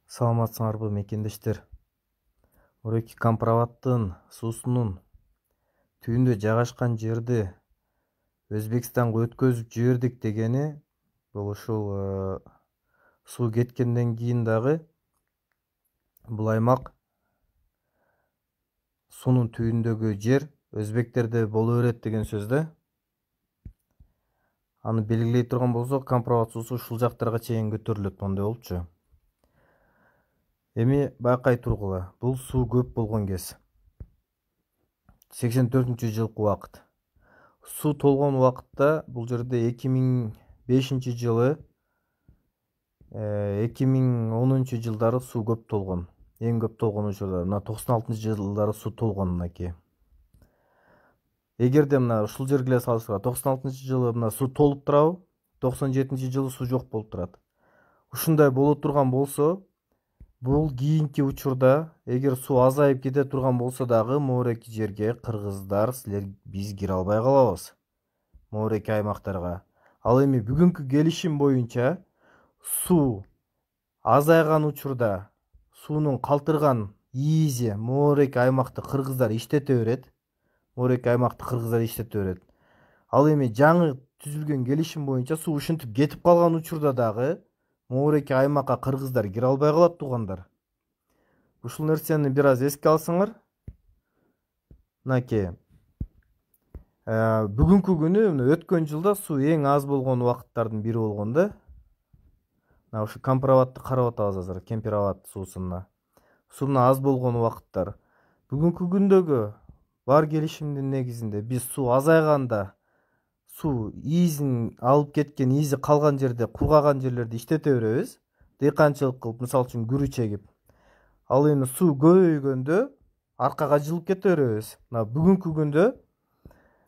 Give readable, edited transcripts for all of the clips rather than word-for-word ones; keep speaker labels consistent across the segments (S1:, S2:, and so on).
S1: Саламатсыңарбы мекендештер. Мурeki компроваттын суусунун түйүндө жайгашкан жерди Өзбекстанга өткөзүп жибердик дегени бул ушул суу кеткенден кийин дагы бул аймак суунун түйүндөгү жер өзбектерде боло берет деген сөз да. Аны белгилей турган болсок, компроват суусу ушул жактарга чейин көтөрүлөт мондой болупчу. Эми байкай тургула, бул суу көп болгон кез. 84-жылкы убакыт. Суу толгон убакытта бул жерде 2005-жылы, 2010-жылдары суу көп толгон. Эң көп толгон учурлар. Мына 96-жылдары суу толгон мынакей. Эгерде мына ушул жерге салыштырсак, 96-жылы мына суу толуп турабы, 97-жылы суу жок болуп турат. Ушундай боло турган болсо, бул кийинки учурда эгер суу азайып кете турган болсо дагы моореки жерге кыргыздар биз кире албай калабыз. Моореки аймактарга. Ал эми бүгүнкү келишим боюнча суу азайган учурда суунун калтырган ийизи моореки аймакты кыргыздар иштете берет. Ал эми жаңы түзүлгөн келишим боюнча суу ушинтип кетип калган учурда дагы моореки аймакка кыргыздар кире албай калат туугандар. Ушул нерсени бир аз эске алсаңар. Мынакей. Бүгүнкү күнү өткөн жылда суу эң аз болгон убакыттардын бири болгон да. Мына ушу компроватты карап атабыз азыр, кемпироват суусуна. Сууна аз болгон убакыттар. Бүгүнкү күндөгү бар келишимдин негизинде биз суу азайганда суу ийизин алып кеткен, ийизи калган жерде, кургаган жерлерди иштете беребиз. Дыйканчылык кылып, мисалы үчүн күрү чегип. Ал эми суу көбөйгөндө аркага жылып кете беребиз. Мына бүгүнкү күндө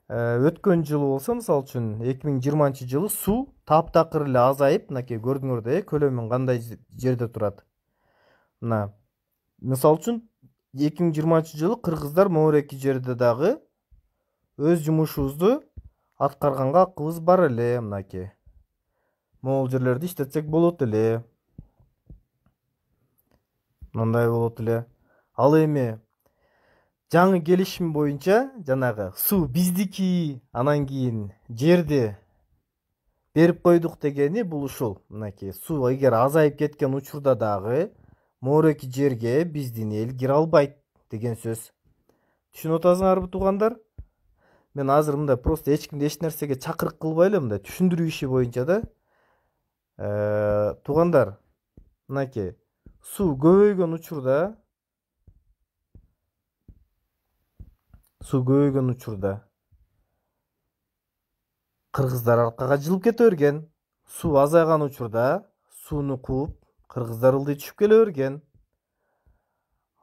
S1: өткөн жылы болсо, мисалы үчүн 2020-жылы суу таптакыр эле азайып, мынакей көрдүңөр да, көлөмүн кандай жерде турат. Мына мисалы үчүн 2020-жылы кыргыздар моореки жерде дагы өз жумушубузду аткарганга акыбыз бар эле, мынакей. Могул жерлерди иштетсек болот эле. Мындай болот эле. Ал эми жаңы келишим боюнча жанагы суу биздики, анан кийин жерди берип койдук дегени бул ушул. Мынакей суу эгер азайып кеткен учурда дагы моореки жерге биздин эл кире албайт деген сөз. Түшүнүп атасыңарбы туугандар? Мен азыр мындай просто эч кимди эч нерсеге чакырык кылбай эле мындай түшүндүрүү иши боюнча да. Туугандар, мынакей суу көбөйгөн учурда кыргыздар аркага жылып кете берген. Суу азайган учурда сууну кууп кыргыздар ылдый түшүп келе берген.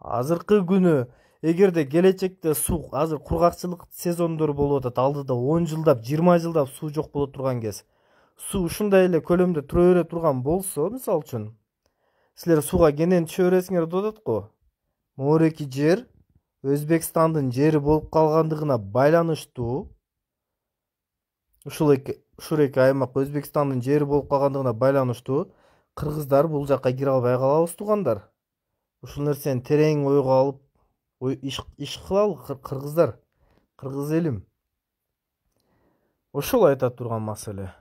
S1: Азыркы күнү эгерде келечекте суу азыр кургакчылык сезондору болуп атат, алдыда 10 жылдап, 20 жылдап суу жок боло турган кез. Суу ушундай эле көлөмдө тура бере турган болсо, мисалы үчүн силер сууга кенен түшө бересиңер деп атат го. Моореки жер Өзбекстандын жери болуп калгандыгына байланыштуу, ушул эки аймак Өзбекстандын жери болуп калгандыгына байланыштуу кыргыздар бул жакка кире албай калабыз туугандар. Ушул нерсени терең ойго алып иш кылалы кыргыздар, кыргыз элим. Ошол айта турган маселе.